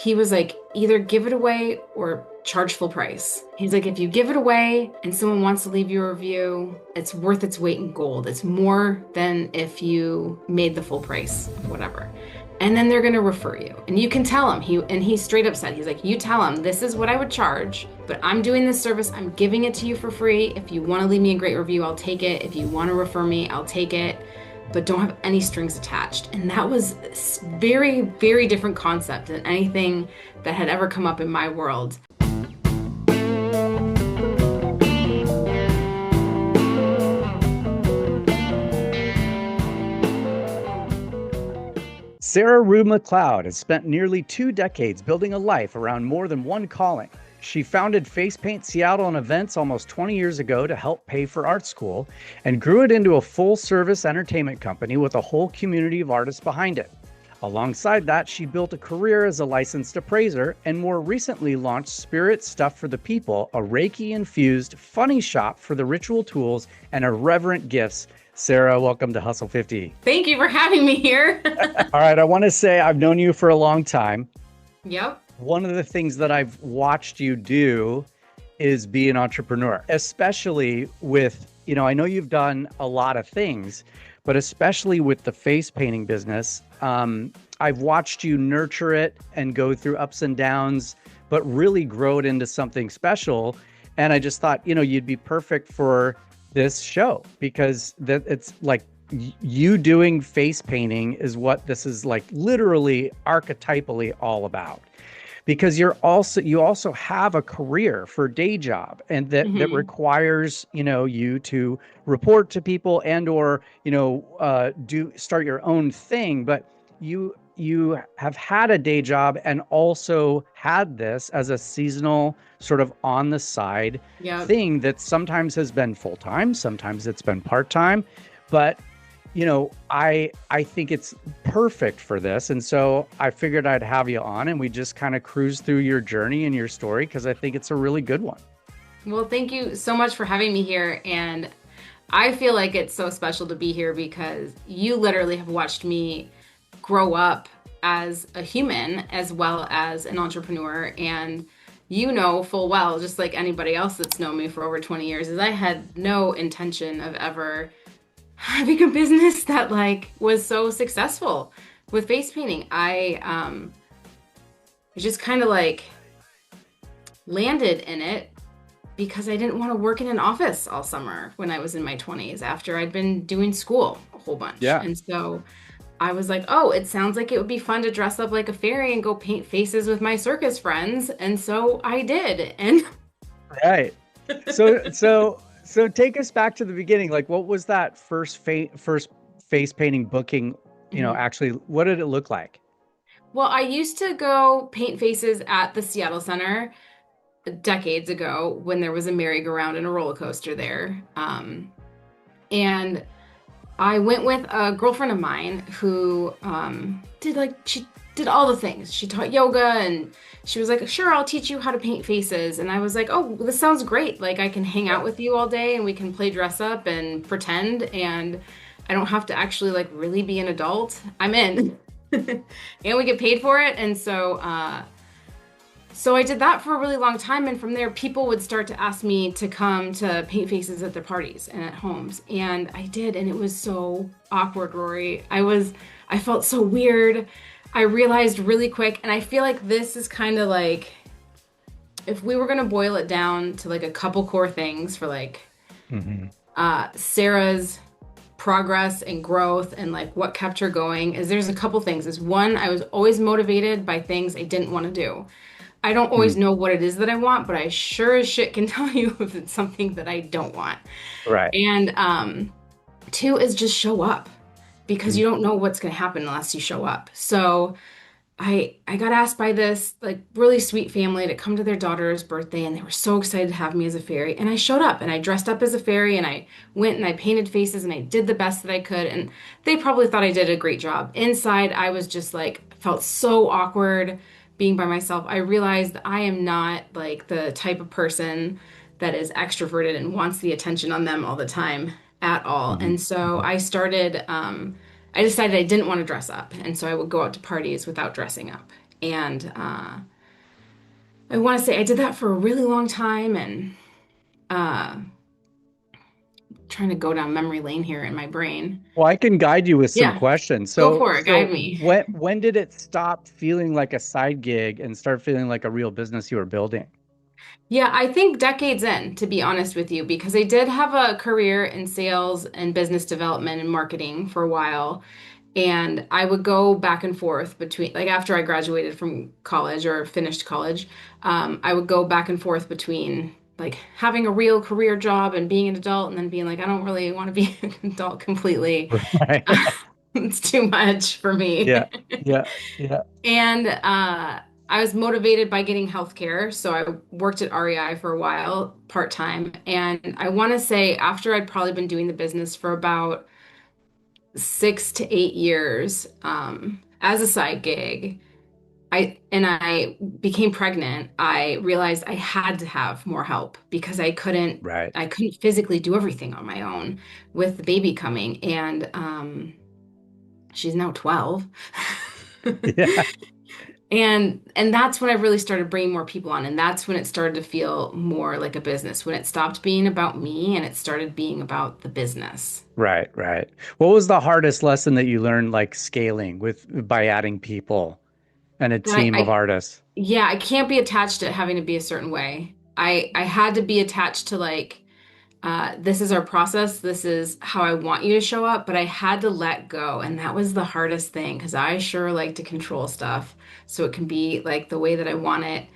he was like, either give it away or charge full price. He's like, if you give it away and someone wants to leave you a review, it's worth its weight in gold. It's more than if you made the full price of whatever. And then they're going to refer you. And you can tell him, he straight up said, he's like, you tell him, this is what I would charge, but I'm doing this service. I'm giving it to you for free. If you want to leave me a great review, I'll take it. If you want to refer me, I'll take it, but don't have any strings attached. And that was very, very different concept than anything that had ever come up in my world. Sarah Rue Mcleod has spent nearly 2 decades building a life around more than one calling. She founded Face Paint Seattle and Events almost 20 years ago to help pay for art school and grew it into a full-service entertainment company with a whole community of artists behind it. Alongside that, she built a career as a licensed appraiser and more recently launched Spirit Stuff for the People, a Reiki-infused funny shop for the ritual tools and irreverent gifts. Sarah, welcome to Hustle 50. Thank you for having me here. All right, I want to say I've known you for a long time. Yep. One of the things that I've watched you do is be an entrepreneur, especially with, I know you've done a lot of things, but especially with the face painting business. I've watched you nurture it and go through ups and downs, but really grow it into something special. And I just thought, you'd be perfect for this show because it's like you doing face painting is what this is like literally archetypally all about. Because you also have a career for day job and that requires, you to report to people and or, start your own thing. But you have had a day job and also had this as a seasonal sort of on the side thing that sometimes has been full-time, sometimes it's been part-time, but I think it's perfect for this. And so I figured I'd have you on and we just kind of cruise through your journey and your story because I think it's a really good one. Well, thank you so much for having me here. And I feel like it's so special to be here because you literally have watched me grow up as a human as well as an entrepreneur. And you know full well, just like anybody else that's known me for over 20 years, is I had no intention of ever having a business that was so successful with face painting. I just kind of landed in it because I didn't want to work in an office all summer when I was in my 20s after I'd been doing school a whole bunch. Yeah. And so I was like, oh, it sounds like it would be fun to dress up like a fairy and go paint faces with my circus friends. And so I did. And right. So take us back to the beginning. Like, what was that first face painting booking? Actually, what did it look like? Well, I used to go paint faces at the Seattle Center decades ago when there was a merry-go-round and a roller coaster there. And I went with a girlfriend of mine who she did all the things. She taught yoga and she was like, sure, I'll teach you how to paint faces. And I was like, oh, this sounds great. Like I can hang out with you all day and we can play dress up and pretend and I don't have to actually really be an adult. I'm in. And we get paid for it. And so I did that for a really long time. And from there, people would start to ask me to come to paint faces at their parties and at homes. And I did. And it was so awkward, Rory. I felt so weird. I realized really quick. And I feel like this is kind of if we were going to boil it down to a couple core things for Sarah's progress and growth and what kept her going is there's a couple things. Is one, I was always motivated by things I didn't want to do. I don't always know what it is that I want, but I sure as shit can tell you if it's something that I don't want. Right. And two is just show up because you don't know what's going to happen unless you show up. So I got asked by this really sweet family to come to their daughter's birthday and they were so excited to have me as a fairy. And I showed up and I dressed up as a fairy and I went and I painted faces and I did the best that I could. And they probably thought I did a great job. Inside, I was just felt so awkward being by myself. I realized I am not the type of person that is extroverted and wants the attention on them all the time at all. And so I started, I decided I didn't want to dress up. And so I would go out to parties without dressing up. And I want to say I did that for a really long time and uh, trying to go down memory lane here in my brain. Well, I can guide you with some Yeah, questions. go So, for it. Guide so me. when did it stop feeling like a side gig and start feeling like a real business you were building? Yeah, I think decades in, to be honest with you, because I did have a career in sales and business development and marketing for a while. And I would go back and forth between, like after I graduated from college or finished college, I would go back and forth between like having a real career job and being an adult and then being like, I don't really want to be an adult completely. Right. It's too much for me. Yeah. Yeah. Yeah. And I was motivated by getting healthcare. So I worked at REI for a while, part-time. And I want to say after I'd probably been doing the business for about 6 to 8 years, as a side gig, I became pregnant. I realized I had to have more help because Right. I couldn't physically do everything on my own with the baby coming. And she's now 12. Yeah. And that's when I really started bringing more people on, and that's when it started to feel more like a business, when it stopped being about me and it started being about the business. Right. Right. What was the hardest lesson that you learned, like scaling with by adding people and a But I, team of I artists? yeah, I can't be attached to having to be a certain way. I had to be attached to like this is our process. This is how I want you to show up. But I had to let go. And that was the hardest thing because I sure like to control stuff so it can be like the way that I want it.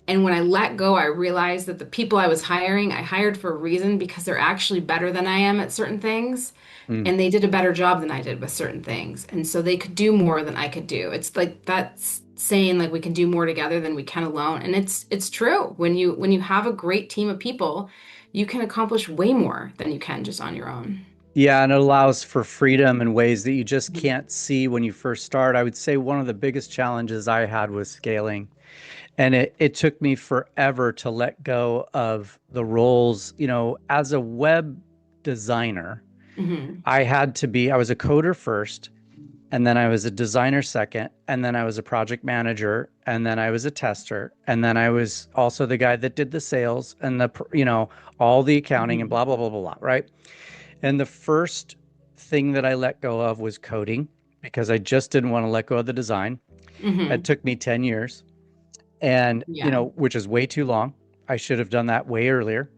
And when I let go, I realized that the people I was hiring, I hired for a reason because they're actually better than I am at certain things. Mm. And they did a better job than I did with certain things. And so they could do more than I could do. It's like that's saying like we can do more together than we can alone. And it's true. When you have a great team of people, you can accomplish way more than you can just on your own. Yeah, and it allows for freedom in ways that you just can't see when you first start. I would say one of the biggest challenges I had was scaling. And it took me forever to let go of the roles, as a web designer. Hmm. I was a coder first, and then I was a designer second, and then I was a project manager, and then I was a tester, and then I was also the guy that did the sales and all the accounting and Hmm. blah, blah, blah, blah, blah, right? And the first thing that I let go of was coding because I just didn't want to let go of the design. It Hmm. took me 10 years and, Yeah. which is way too long. I should have done that way earlier.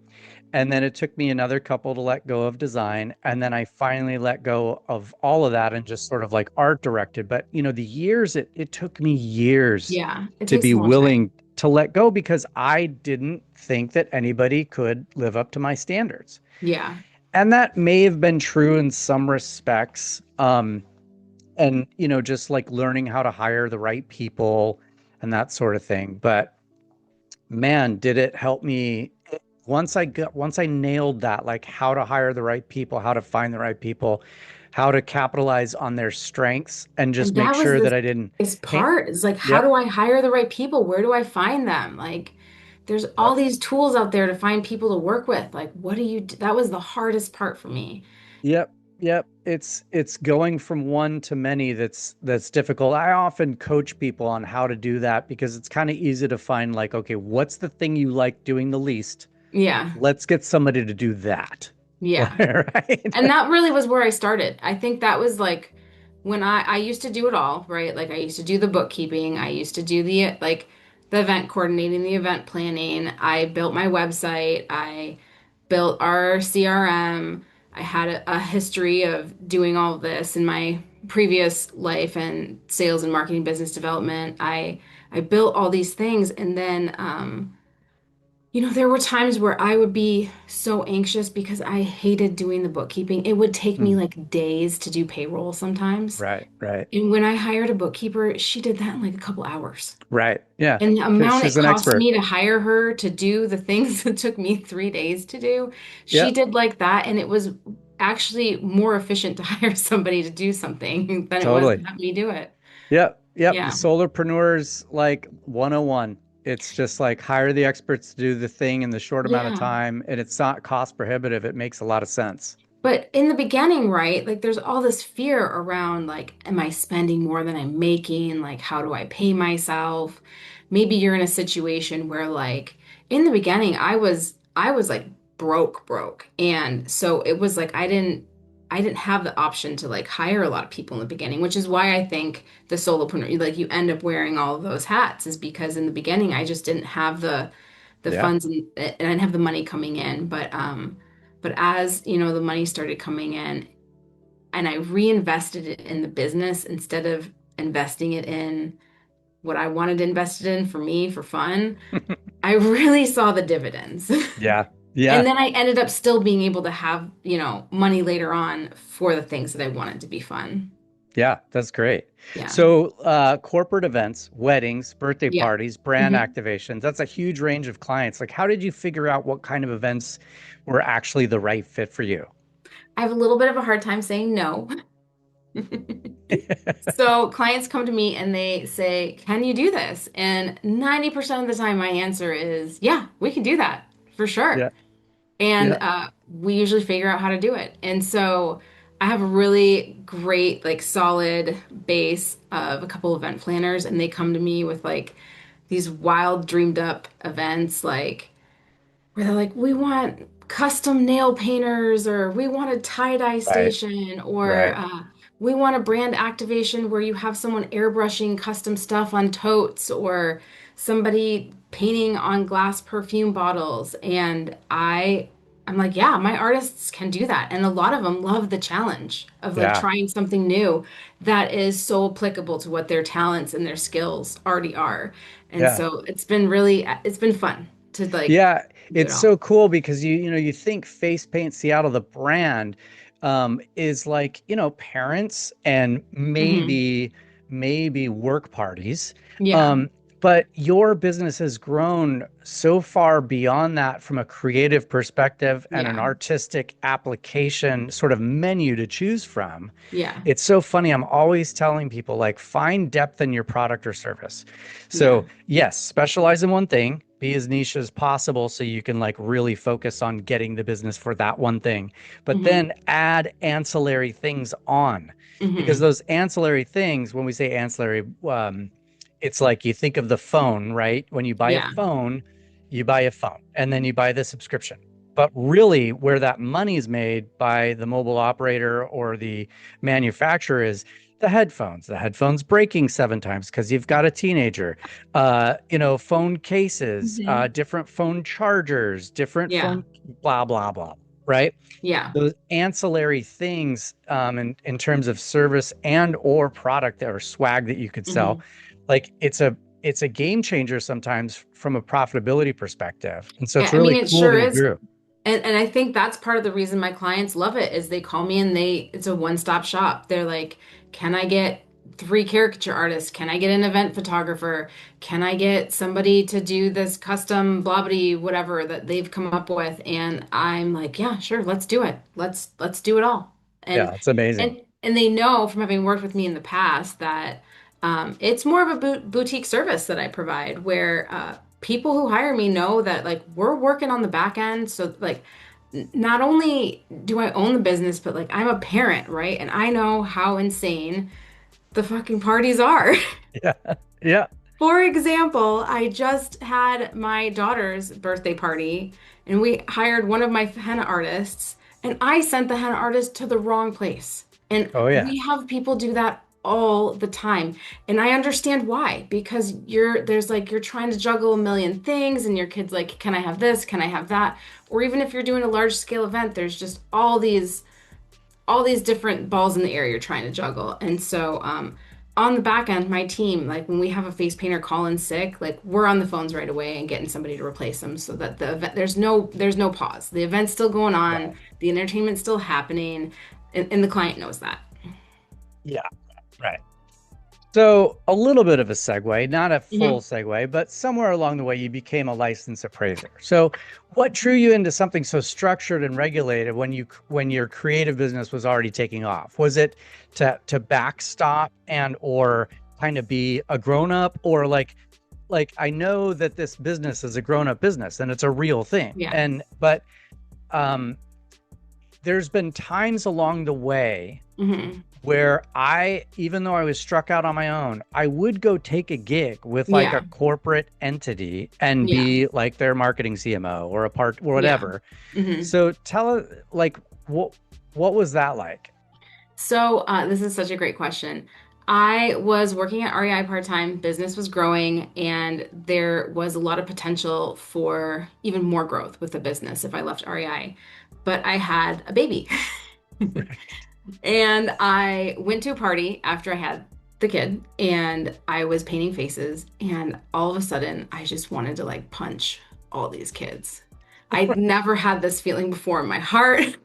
And then it took me another couple to let go of design. And then I finally let go of all of that and just sort of like art directed. But, the years, it took me years Yeah. It to takes be a long time. willing to let go because I didn't think that anybody could live up to my standards. Yeah. And that may have been true in some respects. And, just like learning how to hire the right people and that sort of thing. But man, did it help me once I nailed that, like how to hire the right people, how to find the right people, how to capitalize on their strengths and just And make that was sure the that I didn't biggest paint. part is like, how Yep. do I hire the right people? Where do I find them? Like, there's all Yep. these tools out there to find people to work with. Like, what do you do? That was the hardest part for me. Yep. Yep. It's going from one to many that's difficult. I often coach people on how to do that because it's kind of easy to find like, okay, what's the thing you like doing the least? Yeah. Let's get somebody to do that. Yeah. Right? And that really was where I started. I think that was like when I used to do it all, right? Like I used to do the bookkeeping, I used to do the event coordinating, the event planning. I built my website, I built our CRM. I had a history of doing all of this in my previous life and sales and marketing business development. I built all these things and then there were times where I would be so anxious because I hated doing the bookkeeping. It would take me Hmm. like days to do payroll sometimes. Right, right, And when I hired a bookkeeper, she did that in like a couple hours. right. Yeah, And the because amount it she's an cost expert. me to hire her to do the things that took me 3 days to do, she Yep, did like that. And it was actually more efficient to hire somebody to do something than it was to totally. have me do it. Yep, yep. The Yeah. solopreneurs like 101. It's just like hire the experts to do the thing in the short amount of Yeah. time, and it's not cost prohibitive. It makes a lot of sense. But in the beginning, right, like there's all this fear around like, am I spending more than I'm making? Like, how do I pay myself? Maybe you're in a situation where like in the beginning, I was like broke. And so it was like I didn't have the option to like hire a lot of people in the beginning, which is why I think the solopreneur, like you end up wearing all of those hats, is because in the beginning I just didn't have the Yeah. funds and I didn't have the money coming in. But as you know, the money started coming in and I reinvested it in the business instead of investing it in what I wanted to invest it in for me for fun, I really saw the dividends. Yeah. And Yeah. then I ended up still being able to have, money later on for the things that I wanted to be fun. Yeah, that's great. Yeah. So, corporate events, weddings, birthday Yeah. parties, brand hmm activations, that's a huge range of clients. Like, how did you figure out what kind of events were actually the right fit for you? I have a little bit of a hard time saying no. So clients come to me and they say, "Can you do this?" And 90% of the time, my answer is, "Yeah, we can do that for sure." Yeah. And Yeah. we usually figure out how to do it. And so I have a really great, like, solid base of a couple event planners, and they come to me with like these wild, dreamed up events, like where they're like, we want custom nail painters, or we want a tie-dye Right. station, or Right. we want a brand activation where you have someone airbrushing custom stuff on totes, or somebody painting on glass perfume bottles. And I'm like, yeah, my artists can do that. And a lot of them love the challenge of like Yeah. trying something new that is so applicable to what their talents and their skills already are. And Yeah. so it's been fun to like Yeah, do it it's all. so cool because you think Face Paint Seattle, the brand, is like, parents and hmm maybe work parties. Yeah. Um, but your business has grown so far beyond that from a creative perspective and an Yeah. artistic application sort of menu to choose from. Yeah. It's so funny. I'm always telling people like find depth in your product or service. Yeah. So, yes, specialize in one thing, be as niche as possible so you can like really focus on getting the business for that one thing. But hmm then add ancillary things on because hmm those ancillary things, when we say ancillary, it's like you think of the phone, right? When you buy a Yeah. phone, you buy a phone and then you buy the subscription. But really, where that money is made by the mobile operator or the manufacturer is the headphones. The headphones breaking 7 times because you've got a teenager. Phone cases, hmm different phone chargers, different Yeah. phone, blah blah blah. Right? Yeah. Those ancillary things, in terms of service and or product or swag that you could sell, hmm like it's a game changer sometimes from a profitability perspective. And so it's I mean, really it cool sure that you is. grew. And I think that's part of the reason my clients love it is they call me and it's a one-stop shop. They're like, can I get three caricature artists? Can I get an event photographer? Can I get somebody to do this custom blah blah whatever that they've come up with? And I'm like, yeah, sure, let's do it. Let's do it all. And Yeah, it's amazing. and they know from having worked with me in the past that it's more of a boutique service that I provide where people who hire me know that like we're working on the back end. So like not only do I own the business, but like I'm a parent, right? And I know how insane the fucking parties are. Yeah. Yeah. For example, I just had my daughter's birthday party and we hired one of my henna artists and I sent the henna artist to the wrong place. And Oh yeah. we have people do that all the time. And I understand why, because you're trying to juggle a million things and your kid's like, can I have this? Can I have that? Or even if you're doing a large scale event, there's just all these different balls in the air you're trying to juggle. And so on the back end, my team, like when we have a face painter call in sick, like we're on the phones right away and getting somebody to replace them so that the event there's no pause. The event's still going on, Right. the entertainment's still happening, and the client knows that. Yeah. Right. So a little bit of a segue, not a full hmm segue, but somewhere along the way you became a licensed appraiser. So what drew you into something so structured and regulated when your creative business was already taking off? Was it to backstop and or kind of be a grown up or like I know that this business is a grown up business and it's a real thing. Yeah. And but um there's been times along the way Hmm. where even though I was struck out on my own, I would go take a gig with like a Yeah. corporate entity and Yeah. be like their marketing CMO or a part or Yeah. whatever. Hmm. So tell us, like, what was that like? So, this is such a great question. I was working at REI part-time, business was growing, and there was a lot of potential for even more growth with the business if I left REI. But I had a baby. And I went to a party after I had the kid, and I was painting faces, and all of a sudden, I just wanted to like punch all these kids. I'd never had this feeling before in my heart.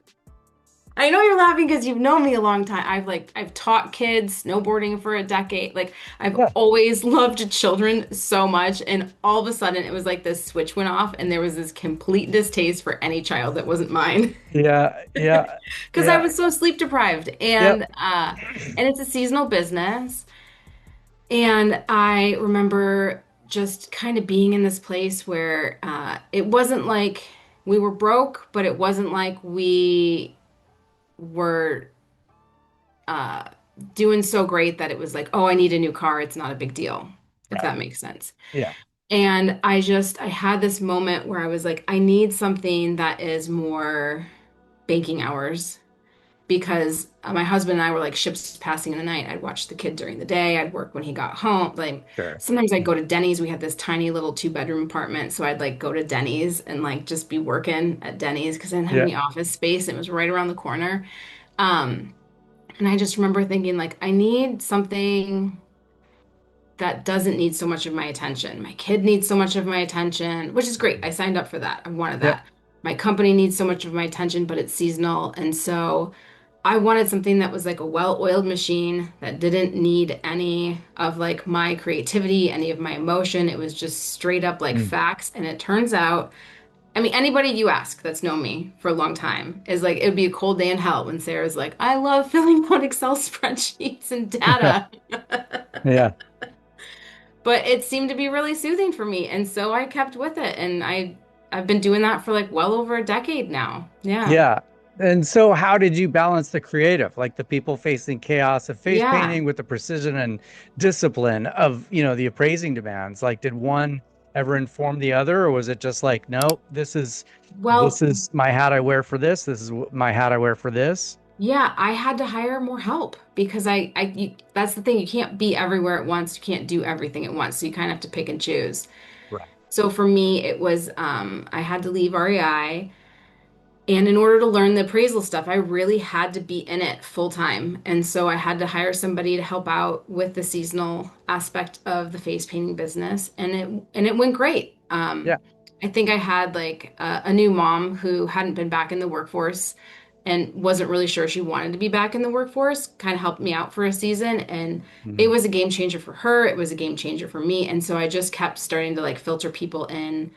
I know you're laughing because you've known me a long time. I've taught kids snowboarding for a decade. Like I've Yeah, always loved children so much, and all of a sudden it was like this switch went off and there was this complete distaste for any child that wasn't mine yeah, yeah, because I yeah. was so sleep deprived. Yep. And it's a seasonal business, and I remember just kind of being in this place where it wasn't like we were broke, but it wasn't like we were uh, doing so great that it was like, oh, I need a new car. It's not a big deal, if Right. that makes sense. Yeah. And I had this moment where I was like, I need something that is more banking hours because my husband and I were like ships passing in the night. I'd watch the kid during the day. I'd work when he got home. Like Sure. sometimes I'd Yeah. go to Denny's. We had this tiny little two-bedroom apartment. So I'd like go to Denny's and like just be working at Denny's because I didn't have Yeah. any office space. It was right around the corner. Um, and I just remember thinking, like, I need something that doesn't need so much of my attention. My kid needs so much of my attention, which is great. I signed up for that. I wanted Yep. that. My company needs so much of my attention, but it's seasonal. And so I wanted something that was like a well-oiled machine that didn't need any of like my creativity, any of my emotion. It was just straight up like Mm. facts. And it turns out I mean, anybody you ask that's known me for a long time is like, it would be a cold day in hell when Sarah's like, I love filling out Excel spreadsheets and data. Yeah. But it seemed to be really soothing for me. And so I kept with it. And I've been doing that for like well over a decade now. Yeah. Yeah. And so how did you balance the creative, like the people facing chaos of face Yeah. painting with the precision and discipline of, the appraising demands? Like, did one ever inform the other, or was it just like, no, this Well, is my hat I wear for this. This is my hat I wear for this. yeah, I had to hire more help because that's the thing. You can't be everywhere at once. You can't do everything at once. So you kind of have to pick and choose. Right. So for me, it was I had to leave REI. And in order to learn the appraisal stuff, I really had to be in it full time. And so I had to hire somebody to help out with the seasonal aspect of the face painting business. And it went great. Yeah. I think I had like a new mom who hadn't been back in the workforce and wasn't really sure she wanted to be back in the workforce, kind of helped me out for a season. And it Mhm. was a game changer for her. It was a game changer for me. And so I just kept starting to like filter people in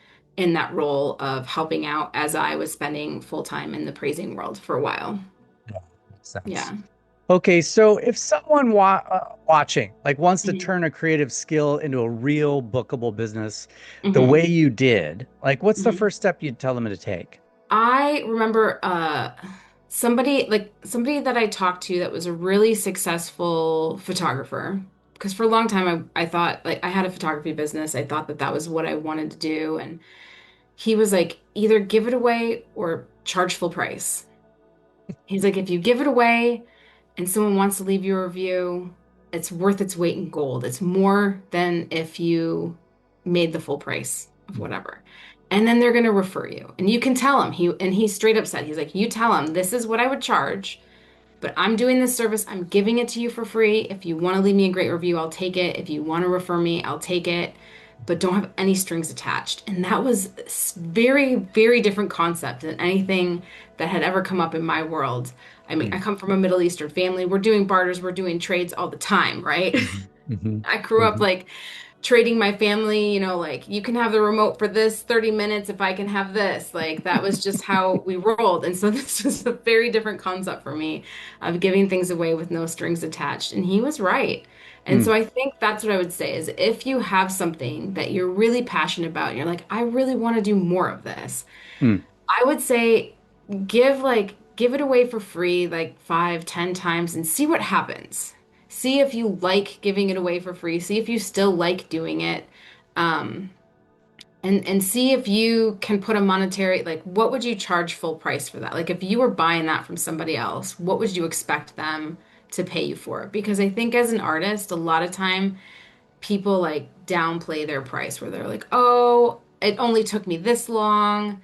that role of helping out as I was spending full time in the praising world for a while. Yeah. Makes sense. Yeah. Okay, so if someone watching like wants to Mhm. turn a creative skill into a real bookable business the Mhm. way you did, like what's the Mhm. first step you'd tell them to take? I remember somebody that I talked to that was a really successful photographer. Because for a long time I thought like I had a photography business. I thought that that was what I wanted to do. And he was like, either give it away or charge full price. He's like, if you give it away, and someone wants to leave you a review, it's worth its weight in gold. It's more than if you made the full price of whatever. And then they're going to refer you. And you can tell him, he straight up said, he's like, you tell him this is what I would charge, but I'm doing this service. I'm giving it to you for free. If you want to leave me a great review, I'll take it. If you want to refer me, I'll take it, but don't have any strings attached. And that was very, very different concept than anything that had ever come up in my world. I mean, I Mm. come from a Middle Eastern family. We're doing barters, we're doing trades all the time, right? Mhm. Mhm. I grew up Mhm. like trading my family, like you can have the remote for this 30 minutes if I can have this. Like that was just how we rolled. And so this was a very different concept for me of giving things away with no strings attached. And he was right. And Mm. so I think that's what I would say is if you have something that you're really passionate about, and you're like, I really want to do more of this. Mm. I would say give give it away for free like 5, 10 times and see what happens. See if you like giving it away for free. See if you still like doing it. Um, and see if you can put a monetary, like what would you charge full price for that? Like if you were buying that from somebody else, what would you expect them to pay you for it? Because I think as an artist, a lot of time people like downplay their price where they're like, "Oh, it only took me this long.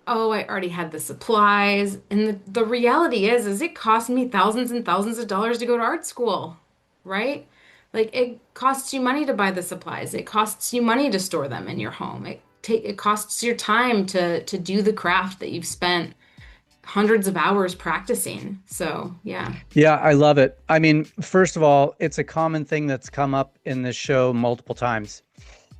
Oh, I already had the supplies." And the reality is it cost me thousands and thousands of dollars to go to art school, right? Like it costs you money to buy the supplies. It costs you money to store them in your home. It costs your time to do the craft that you've spent hundreds of hours practicing. So, yeah. Yeah, I love it. I mean, first of all, it's a common thing that's come up in this show multiple times.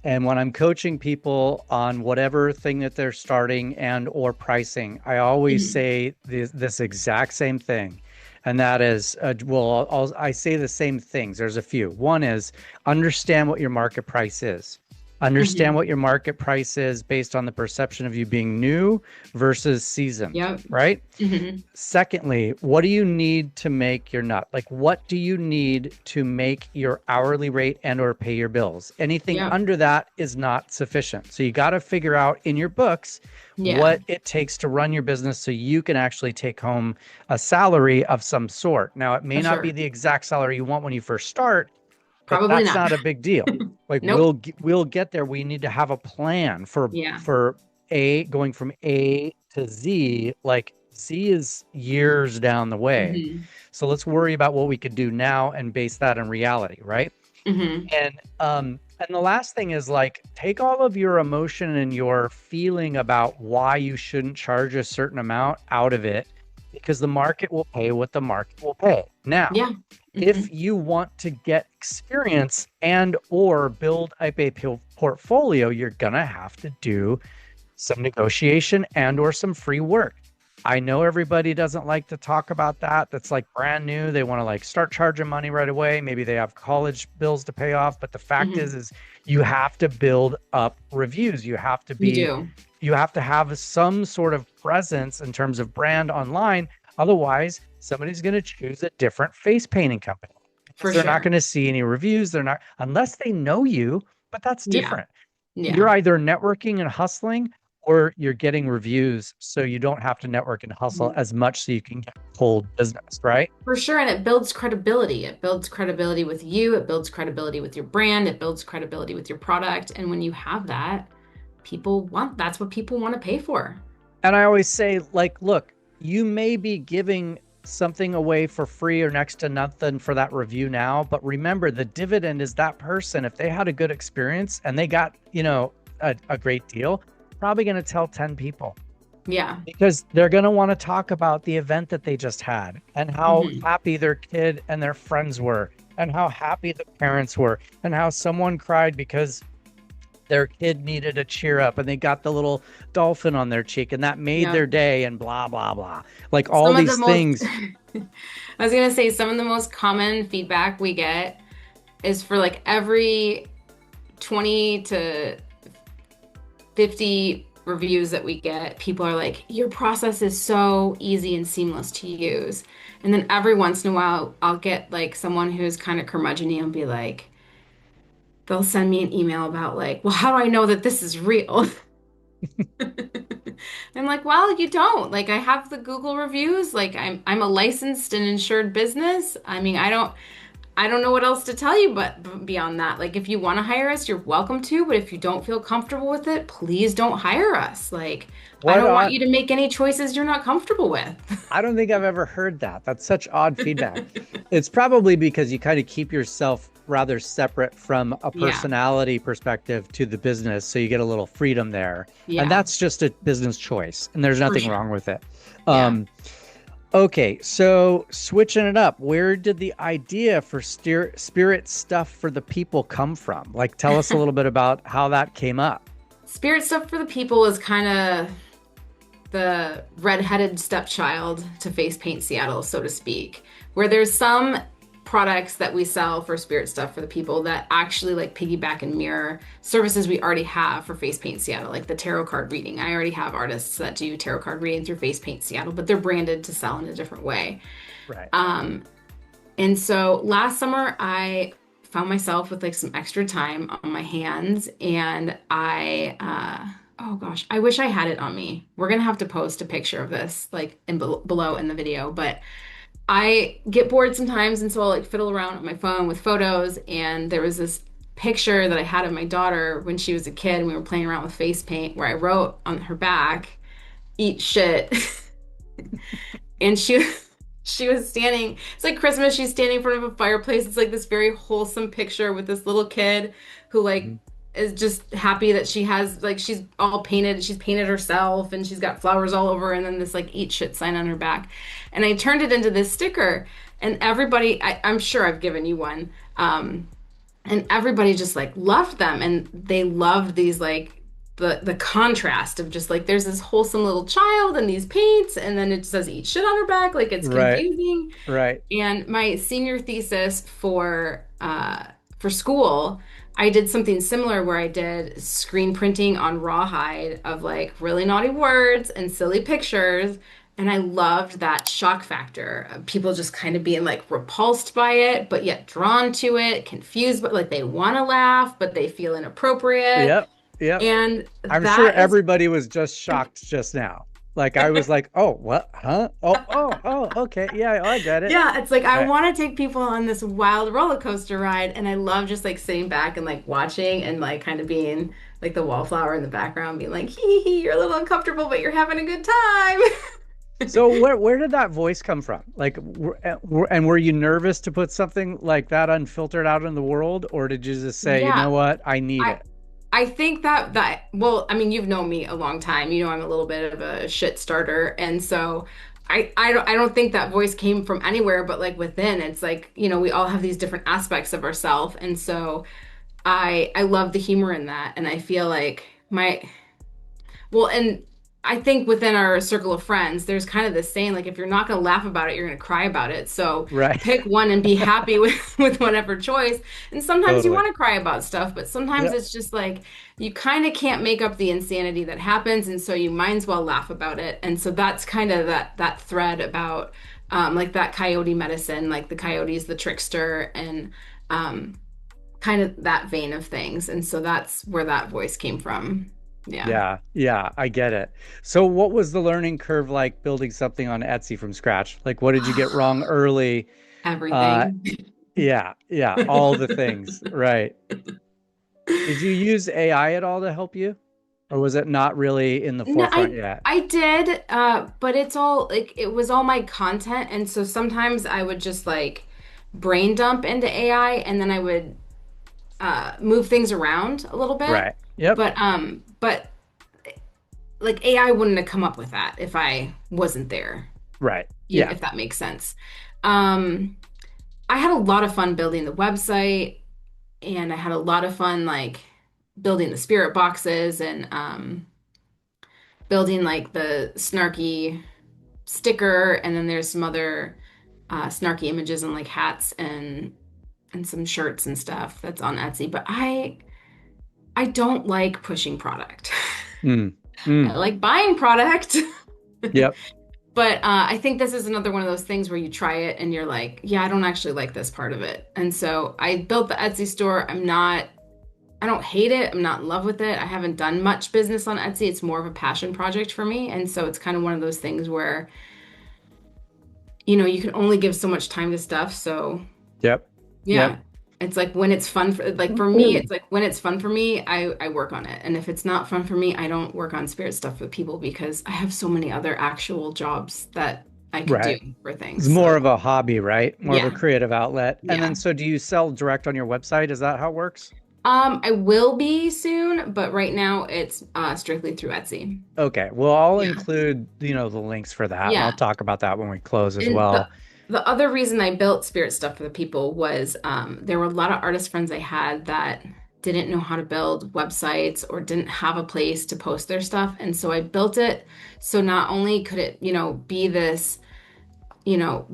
And when I'm coaching people on whatever thing that they're starting and or pricing, I always Mhm. say this exact same thing. And that is, well, I say the same things. There's a few. One is understand what your market price is. Understand Mhm. what your market price is based on the perception of you being new versus seasoned, Yep. right? Mhm. Secondly, what do you need to make your nut? Like, what do you need to make your hourly rate and or pay your bills? Anything Yep. under that is not sufficient. So you got to figure out in your books Yeah. what it takes to run your business so you can actually take home a salary of some sort. Now, it may For not be sure. the exact salary you want when you first start, but Probably that's not. not a big deal. Like Nope. we'll get there. We need to have a plan Yeah. for A going from A to Z. Like Z is years down the way. Mhm. So let's worry about what we could do now and base that in reality, right? Mhm. And the last thing is like take all of your emotion and your feeling about why you shouldn't charge a certain amount out of it because the market will pay what the market will pay. Now, Yeah. if Mhm. you want to get experience and or build up a portfolio, you're going to have to do some negotiation and or some free work. I know everybody doesn't like to talk about that. That's like brand new. They want to like start charging money right away. Maybe they have college bills to pay off, but the fact Mhm. is you have to build up reviews. You do. You have to have some sort of presence in terms of brand online. Otherwise, somebody's going to choose a different face painting company because For they're not sure. going to see any reviews. They're not, unless they know you, but that's Yeah. different. You're Yeah. either networking and hustling or you're getting reviews so you don't have to network and hustle Mhm. as much so you can get cold business, right? For sure. And it builds credibility. It builds credibility with you. It builds credibility with your brand. It builds credibility with your product. And when you have that, that's what people want to pay for. And I always say, like, look, you may be giving something away for free or next to nothing for that review now, but remember the dividend is that person. If they had a good experience and they got, a great deal, probably going to tell 10 people Yeah. because they're going to want to talk about the event that they just had and how Hmm. happy their kid and their friends were and how happy the parents were and how someone cried because their kid needed a cheer up and they got the little dolphin on their cheek and that made Yeah. their day and blah blah blah, like all Some of the these most, things. I was gonna say, some of the most common feedback we get is for like every 20 to 50 reviews that we get, people are like, your process is so easy and seamless to use. And then every once in a while, I'll get like someone who's kind of curmudgeon and be like, they'll send me an email about like, well, how do I know that this is real? I'm like, well, you don't. Like I have the Google reviews. Like I'm a licensed and insured business. I mean, I don't know what else to tell you but beyond that. Like if you want to hire us, you're welcome to, but if you don't feel comfortable with it, please don't hire us. Like I What don't want odd, you to make any choices you're not comfortable with. I don't think I've ever heard that. That's such odd feedback. It's probably because you kind of keep yourself rather separate from a Yeah. personality perspective to the business, so you get a little freedom there, and Yeah, that's just a business choice and there's for nothing sure. wrong with it. Yeah. um Okay, so switching it up, where did the idea for spirit stuff for the people come from? Like, tell us a little bit about how that came up. Spirit stuff for the people is kind of the redheaded stepchild to Face Paint Seattle, so to speak, where there's some products that we sell for spirit stuff for the people that actually like piggyback and mirror services we already have for Face Paint Seattle, like the tarot card reading. I already have artists that do tarot card reading through Face Paint Seattle, but they're branded to sell in a different way. Right. Um, and so last summer, I found myself with like some extra time on my hands, and oh gosh, I wish I had it on me. We're gonna have to post a picture of this like below in the video, but I get bored sometimes, and so I'll like fiddle around on my phone with photos. And there was this picture that I had of my daughter when she was a kid, and we were playing around with face paint, where I wrote on her back, "Eat shit." And she was standing, it's like Christmas, she's standing in front of a fireplace. It's like this very wholesome picture with this little kid who like Mhm. is just happy that she has like she's all painted, she's painted herself and she's got flowers all over, and then this like "eat shit" sign on her back. And I turned it into this sticker, and everybody, I'm sure I've given you one. And everybody just like loved them, and they loved these like the contrast of just like there's this wholesome little child and these paints, and then it says "eat shit" on her back, like it's Right. confusing. Right. And my senior thesis for school, I did something similar where I did screen printing on rawhide of like really naughty words and silly pictures. And I loved that shock factor of people just kind of being like repulsed by it, but yet drawn to it, confused, but like they want to laugh, but they feel inappropriate. Yep. Yep. And I'm sure that is everybody was just shocked just now. Like I was like, oh, what? Huh? Oh, okay. Yeah, I get it. Yeah, it's like I Right. want to take people on this wild roller coaster ride, and I love just like sitting back and like watching and like kind of being like the wallflower in the background, being like, hee hee, you're a little uncomfortable, but you're having a good time. So where did that voice come from? Like, and were you nervous to put something like that unfiltered out in the world, or did you just say, you know Yeah, what, I need I it? I think that well, I mean, you've known me a long time. You know, I'm a little bit of a shit starter, and so I don't think that voice came from anywhere, but like within, it's like, we all have these different aspects of ourselves, and so I love the humor in that, and I feel like well, and I think within our circle of friends, there's kind of this saying like if you're not going to laugh about it, you're going to cry about it. So Right. pick one and be happy with with whatever choice. And sometimes you Totally. want to cry about stuff, but sometimes Yeah. it's just like you kind of can't make up the insanity that happens, and so you might as well laugh about it. And so that's kind of that thread about like that coyote medicine, like the coyote's the trickster, and um, kind of that vein of things. And so that's where that voice came from. Yeah. Yeah. Yeah. I get it. So what was the learning curve like building something on Etsy from scratch? Like, what did you get wrong early? Uh, Everything. yeah. Yeah. All the things. Right. Did you use AI at all to help you? Or was it not really in the No, forefront yet? I did, but it's all like it was all my content, and so sometimes I would just like brain dump into AI, and then I would move things around a little bit. Right. Yep. But like AI wouldn't have come up with that if I wasn't there, Right. Yeah. if that makes sense. Um, I had a lot of fun building the website, and I had a lot of fun like building the spirit boxes, and building like the snarky sticker, and then there's some other snarky images and like hats and some shirts and stuff that's on Etsy. But I don't like pushing product. Mm. I Mm. like buying product. Yep. But I think this is another one of those things where you try it and you're like, yeah, I don't actually like this part of it. And so I built the Etsy store. I don't hate it. I'm not in love with it. I haven't done much business on Etsy. It's more of a passion project for me. And so it's kind of one of those things where, you can only give so much time to stuff. So Yep. yeah, Yep. it's like when it's fun for me, it's like when it's fun for me, I work on it. And if it's not fun for me, I don't work on spirit stuff with people because I have so many other actual jobs that I could do Right. for things. It's more So of a hobby, right? More of a yeah, creative outlet. And then yeah. so do you sell direct on your website? Is that how it works? I will be soon, but right now it's strictly through Etsy. Okay. Well, I'll Yeah. include, the links for that, and I'll Yeah. talk about that when we close as And well. the other reason I built spirit stuff for the people was there were a lot of artist friends I had that didn't know how to build websites or didn't have a place to post their stuff. And so I built it so not only could it, be this, you know,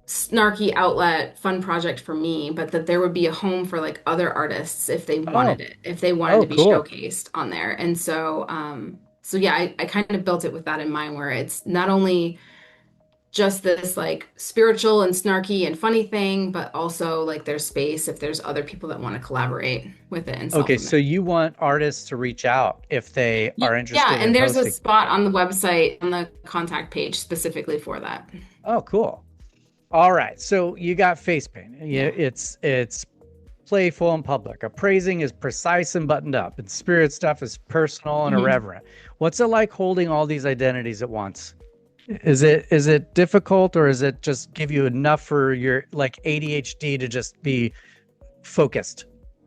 snarky outlet fun project for me, but that there would be a home for like other artists if they wanted Oh, it, if they wanted oh, to be cool. showcased on there. And so, so yeah, I kind of built it with that in mind, where it's not only just this like spiritual and snarky and funny thing, but also like there's space if there's other people that want to collaborate with it and Okay, supplement. so you want artists to reach out if they are Yeah, interested in and there's a hosting. spot on the website on the contact page specifically for that. Oh, cool. All right. So you got face paint. Yeah, Yeah. it's playful and public. Appraising is precise and buttoned up, and spirit stuff is personal and Mhm. irreverent. What's it like holding all these identities at once? Is it difficult, or is it just give you enough for your like ADHD to just be focused,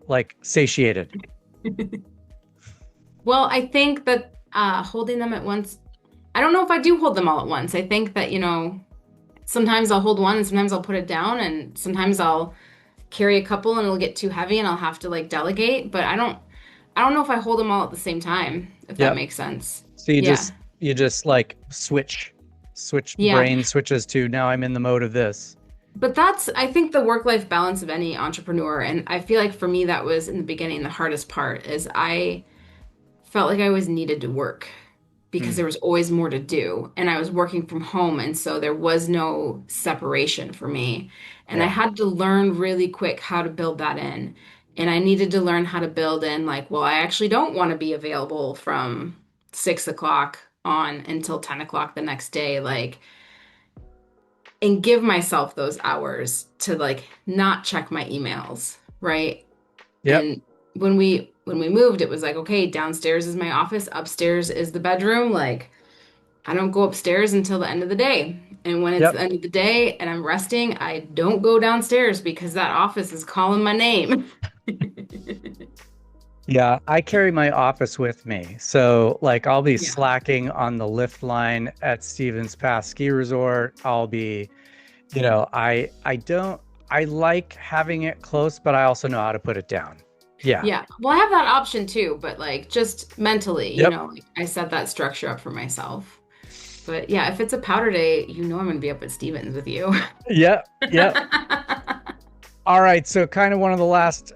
like satiated? Well, I think that holding them at once, I don't know if I do hold them all at once. I think that, sometimes I'll hold one and sometimes I'll put it down and sometimes I'll carry a couple and it'll get too heavy and I'll have to like delegate, but I don't know if I hold them all at the same time, if that Yep. makes sense. So you Yeah. just you just like switch Yeah. brain switches to now I'm in the mode of this. But that's, I think, the work-life balance of any entrepreneur. And I feel like for me, that was in the beginning, the hardest part is I felt like I always needed to work because Hmm. there was always more to do. And I was working from home. And so there was no separation for me. And I Yeah. had to learn really quick how to build that in. And I needed to learn how to build in, like, well, I actually don't want to be available from 6 o'clock on until 10 o'clock the next day. Like, and give myself those hours to like not check my emails, right? Yep. And when we moved, it was like, okay, downstairs is my office, upstairs is the bedroom. Like I don't go upstairs until the end of the day. And when it's the Yep. end of the day and I'm resting, I don't go downstairs because that office is calling my name. Yeah, I carry my office with me. So, like, I'll be Yeah. slacking on the lift line at Stevens Pass Ski Resort. I'll be, I don't, I like having it close, but I also know how to put it down. Yeah. Yeah. Well, I have that option too, but like just mentally, Yep. like I set that structure up for myself. But yeah, if it's a powder day, I'm gonna be up at Stevens with you. Yep. Yep. All right. So, kind of one of the last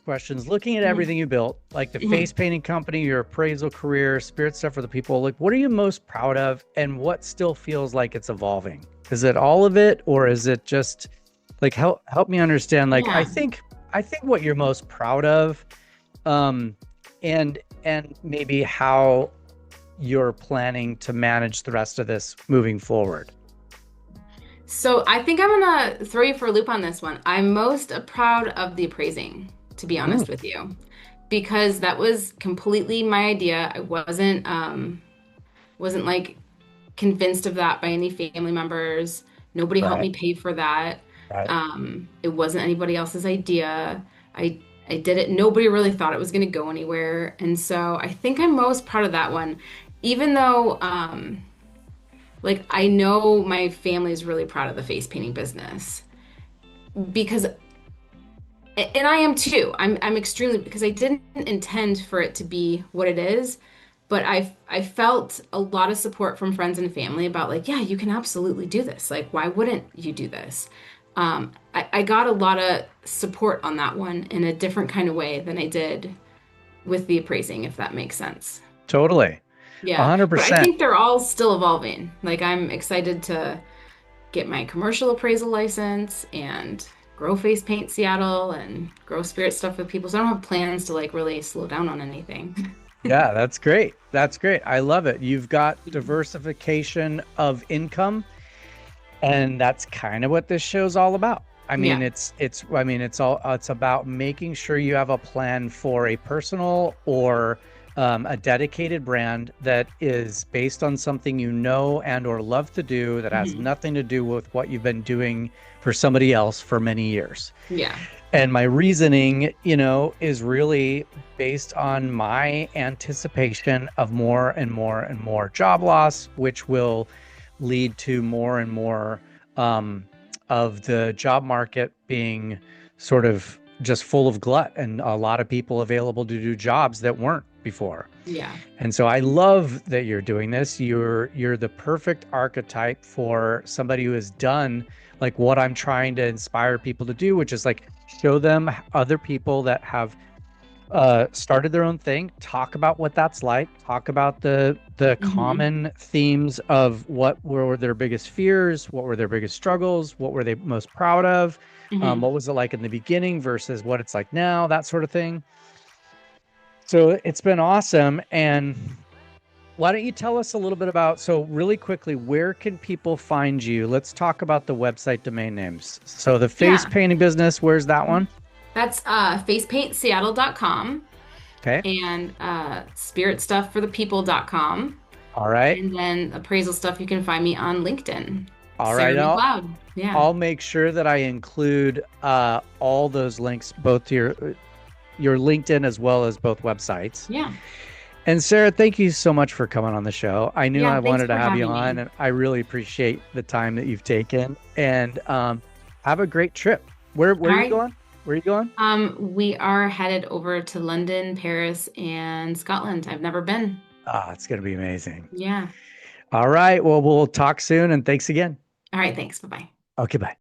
questions. Looking at Mhm. everything you built, like the Mhm. face painting company, your appraisal career, spirit stuff for the people, like what are you most proud of, and what still feels like it's evolving? Is it all of it, or is it just like help me understand? Like Yeah. I think what you're most proud of, um, and maybe how you're planning to manage the rest of this moving forward. So I think I'm gonna throw you for a loop on this one. I'm most proud of the appraising, to be Mm, honest with you, because that was completely my idea. I wasn't like convinced of that by any family members. Nobody helped right. me pay for that. Right. It wasn't anybody else's idea. I I did it. Nobody really thought it was going to go anywhere, and so I think I'm most proud of that one, even though like I know my family is really proud of the face painting business because and I am too. I'm extremely because I didn't intend for it to be what it is, but I felt a lot of support from friends and family about like, yeah, you can absolutely do this. Like, why wouldn't you do this? I got a lot of support on that one in a different kind of way than I did with the appraising, if that makes sense. Totally. A Yeah, hundred but I percent. think they're all still evolving. Like, I'm excited to get my commercial appraisal license and grow face paint Seattle and grow spirit stuff with people. So I don't have plans to like really slow down on anything. Yeah, that's great. That's great. I love it. You've got diversification of income, and that's kind of what this show's all about. I mean, Yeah. it's about making sure you have a plan for a personal or a dedicated brand that is based on something you know and or love to do that has Mhm. nothing to do with what you've been doing for somebody else for many years. Yeah. And my reasoning, is really based on my anticipation of more and more and more job loss, which will lead to more and more of the job market being sort of just full of glut and a lot of people available to do jobs that weren't. before. Yeah. And so I love that you're doing this. You're the perfect archetype for somebody who has done like what I'm trying to inspire people to do, which is like show them other people that have started their own thing, talk about what that's like, talk about the Hmm. common themes of what were their biggest fears, what were their biggest struggles, what were they most proud of, Hmm. what was it like in the beginning versus what it's like now, that sort of thing. So it's been awesome. And why don't you tell us a little bit about, so really quickly, where can people find you? Let's talk about the website domain names. So the face Yeah. painting business, where's that one? That's facepaintseattle.com Okay. and spiritstuffforthepeople.com. All right. And then appraisal stuff, you can find me on LinkedIn. All right. Sarah McLeod. Yeah. I'll make sure that I include all those links, both to your LinkedIn as well as both websites. Yeah. And Sarah, thank you so much for coming on the show. I knew Yeah. I Thanks wanted to for have you having on, me. and I really appreciate the time that you've taken. And have a great trip. Where All are you right. going? Where are you going? We are headed over to London, Paris, and Scotland. I've never been. Ah, it's going to be amazing. Yeah. All right. Well, we'll talk soon, and thanks again. All right. Thanks. Bye bye. Okay, bye.